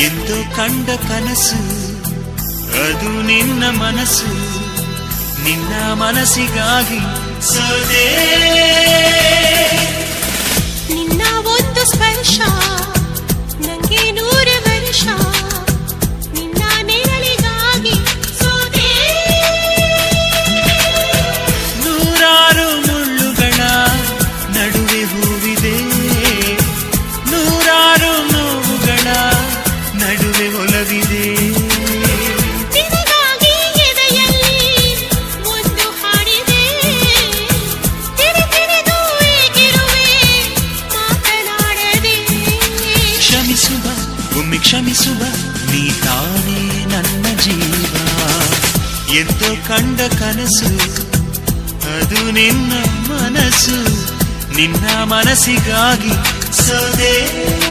ಎಂದೋ ಕಂಡ ಕನಸು ಅದು ನಿನ್ನ ಮನಸ್ಸು, ನಿನ್ನ ಮನಸ್ಸಿಗಾಗಿ ಸೋದೆ. ನಿನ್ನ ಒಂದು ಸ್ಪರ್ಶ ನಂಗೆ 100 ವರ್ಷ, ನಿನ್ನ ನೆರಳಿಗಾಗಿ ಸೋದೆ. ನೂರಾರು ಮುಳ್ಳುಗಳ ನಡುವೆ ಹೂವಿದೆ, ನೂರಾರು ನೋವುಗಳ ನಡುವೆ ಒಲವಿದೆ. ನಿನಗಾಗಿ ಎದೆಯಲ್ಲಿ ಒಂದು ಹಾಡಿದೆ, ತಿರುತಿರುದು ಏಕಿರುವೆ ಮಾತನಾಡದೆ. ಕ್ಷಮಿಸುವ ಒಮ್ಮೆ ಕ್ಷಮಿಸುವ, ನೀ ತಾನೇ ನನ್ನ ಜೀವ. ಎಂದೋ ಕಂಡ ಕನಸು ಅದು ನಿನ್ನ ಮನಸ್ಸು, ನಿನ್ನ ಮನಸ್ಸಿಗಾಗಿ ಸೋದೆ.